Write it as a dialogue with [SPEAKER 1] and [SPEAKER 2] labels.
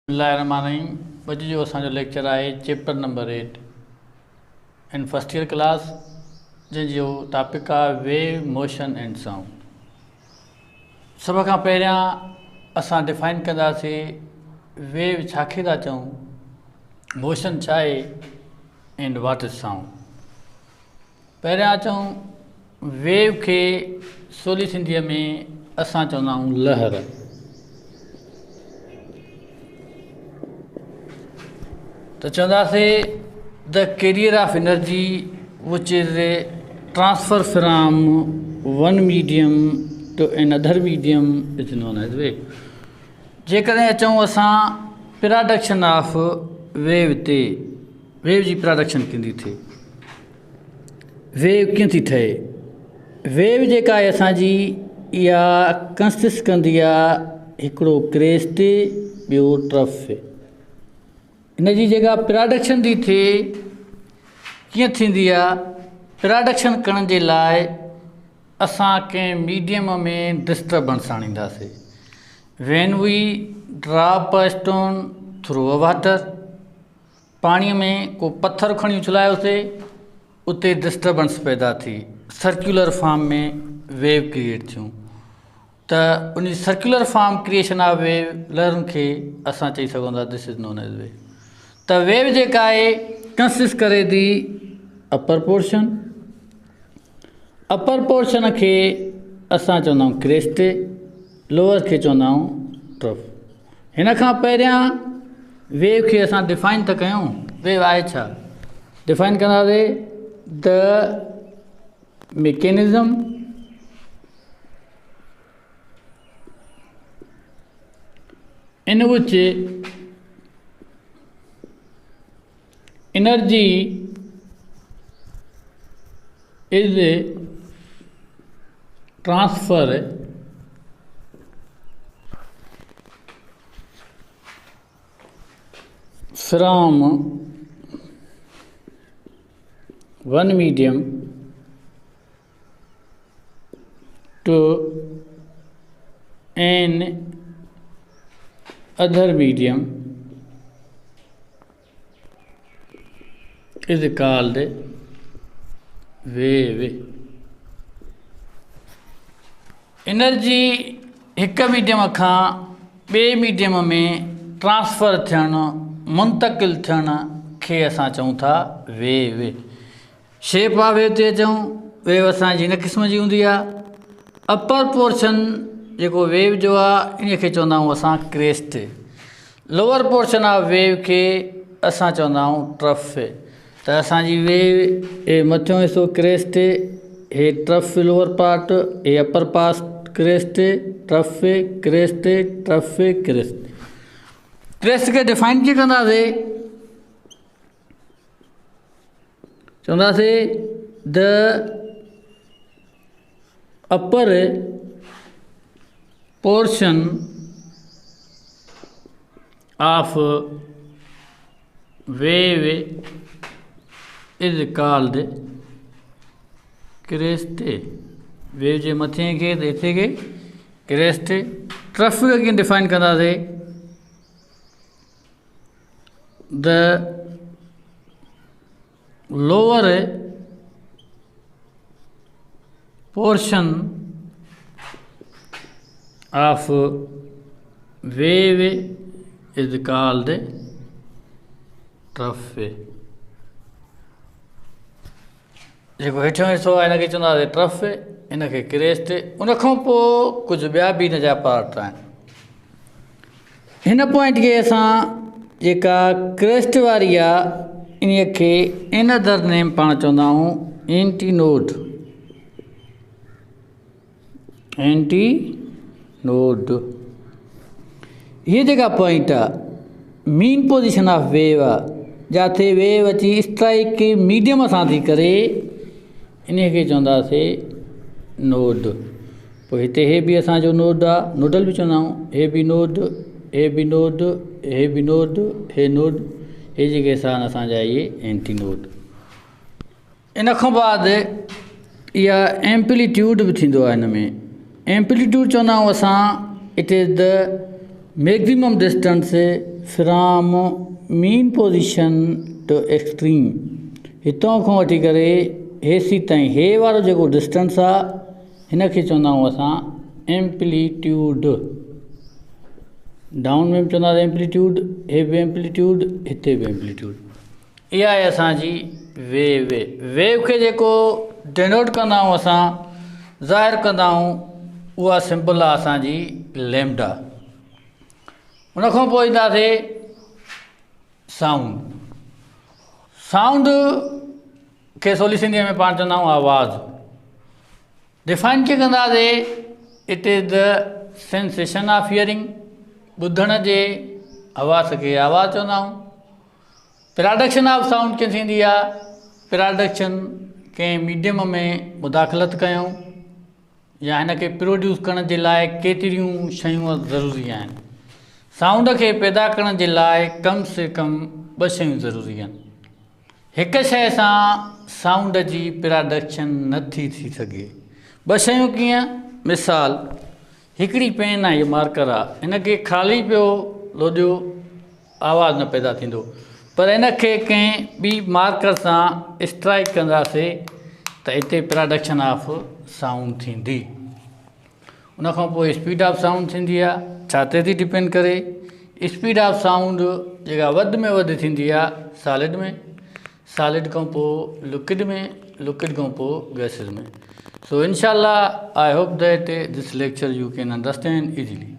[SPEAKER 1] बिस्मिल्लाहिर्रहमानिर्रहीम। अॼु जो असांजो लेक्चर आहे चैप्टर नंबर 8 इन फस्ट ईयर क्लास, जंहिंजो टॉपिक आहे वेव मोशन एंड साउंड। सभ खां पहिरियां असां डिफाइन कंदासीं वेव छाखे था चऊं, मोशन छा आहे एंड व्हाट इज़ साउंड। पहिरियां अचूं वेव खे सवली सिंधीअ में असां चवंदा आहियूं लहर। तो चवंदासीं the carrier of energy which is transfer from one medium to another medium is known as wave. जेकॾहिं अचूं असां प्रोडक्शन ऑफ वेव ते, वेव जी प्रोडक्शन कींदी थिए, वेव कीअं थी ठहे। वेव जेका आहे असांजी इहा कंसिस्ट कंदी आहे हिकिड़ो क्रेस्ट ॿियो ट्रफ। इन जी जेका प्रोडक्शन थी थिए कीअं थींदी आहे, प्रोडक्शन करण जे लाइ असां कंहिं मीडियम में डिस्टर्बेंस आणींदासीं। When we drop a stone through a water, पाणीअ में को पत्थर खणी उछलायोसीं, उते डिस्टर्बेंस पैदा थी, सर्कुलर फॉर्म में वेव क्रिएट थियूं। त उन circular form creation of wave लहरुनि खे असां चई सघूं था this is known as wave. त वेव जेका आहे कंसिस्ट करे थी अपर पोर्शन, अपर पोर्शन खे असां चवंदा आहियूं क्रेस्ट, लोअर खे चवंदा आहियूं ट्रफ। हिन खां पहिरियां वेव खे असां डिफाइन त कयूं, वेव आहे छा। डिफाइन कंदासीं द मैकेनिज़म इन विच energy is transfer from one medium to an other medium is called wave. Energy हिक मीडियम खां ॿिए मीडियम में ट्रांसफ़र थियणु, मुंतकिल थियण खे असां चऊं था वेव। शेप ऑफ वेव ते अचूं, वेव असांजी हिन क़िस्म जी हूंदी आहे। अपर पोर्शन जेको वेव जो आहे इन खे चवंदा आहियूं असां crest. Lower portion of wave खे असां चवंदा आहियूं ट्रफ। त असांजी वेव हे मथियों हिसो क्रेस्ट, हे ट्रफ लोअर पार्ट, हे upper part crest, trough crest, trough crest. Crest खे डिफाइन कीअं कंदासीं, चवंदासीं the upper portion of wave is called crest. Wave जे मथे खे हेठि खे क्रेस्ट। ट्रफ खे कीअं डिफाइन कंदासीं, the lower portion of wave is called trough. जेको हेठियों हिसो आहे हिनखे चवंदासीं ट्रफ, हिनखे क्रेस्ट। उनखां पोइ कुझु ॿिया बि हिन जा पार्ट आहिनि। हिन पॉइंट खे असां जेका क्रेस्ट वारी आहे इन खे इन अदर नेम पाण चवंदा आहियूं एंटीनोड। एंटीनोड हीअ जेका पॉइंट आहे मीन पोजिशन ऑफ वेव आहे, जिथे वेव अची स्ट्राइक मीडियम सां थी करे, इन खे चवंदासीं नोड। पोइ हिते हे बि असांजो नोड आहे, नोडल बि चवंदा आहियूं। हे बि नोड, हे बि नोड, हे बि नोड, हे नोड, हे जेके असांजा इहे एंटीनोड। इन खां बाद इहा एम्पलीट्यूड बि थींदो आहे। हिन में एम्पलीट्यूड चवंदा आहियूं असां, it is the maximum distance from mean position to extreme, हितां खां वठी करे हेसी ताईं हे वारो जेको डिस्टेंस आहे हिन खे चवंदा आहियूं असां एम्पलीट्यूड। डाउन में चवंदा एम्पलीट्यूड, हे बि एम्पलीट्यूड, हिते बि एम्पलीट्यूड। इहा आहे असांजी वेव। वेव खे जेको डिनोट कंदा आहियूं असां, ज़ाहिर कंदा आहियूं, उहा सिंपल आहे असांजी लैम्डा। उनखां पोइ ईंदासीं साउंड। साउंड खे सवली सिंधीअ में पाण चवंदा आहियूं आवाज़ु। डिफाइन कीअं कंदासीं? It is the sensation of hearing, ॿुधण जे आवाज़ खे आवाज़ु चवंदा आहियूं। प्रोडक्शन ऑफ साउंड कीअं थींदी आहे? प्रोडक्शन कंहिं मीडियम में मुदाख़लत कयूं या हिन खे प्रोड्यूस करण जे लाइ केतिरियूं शयूं ज़रूरी आहिनि। साउंड खे पैदा करण जे लाइ कम से कम 2 शयूं ज़रूरी आहिनि। हिक शइ सां साउंड जी प्रोडक्शन नथी थी सघे। 2 शयूं कीअं? मिसाल, हिकिड़ी पेन आहे, इहो मार्कर आहे, हिन खे ख़ाली पियो लोॾियो आवाज़ु न पैदा थींदो, पर हिन खे कंहिं ॿी मार्कर सां स्ट्राइक कंदासीं त हिते प्रोडक्शन ऑफ साउंड थींदी। उनखां पोइ स्पीड ऑफ साउंड थींदी आहे। छा ते थी डिपेंड करे? स्पीड ऑफ साउंड जेका वधि में वधि थींदी आहे सॉलिड में, सॉलिड खां पोइ लिक्विड में, लिक्विड खां पोइ गैसिस में। So inshallah, I hope that this lecture you can understand easily.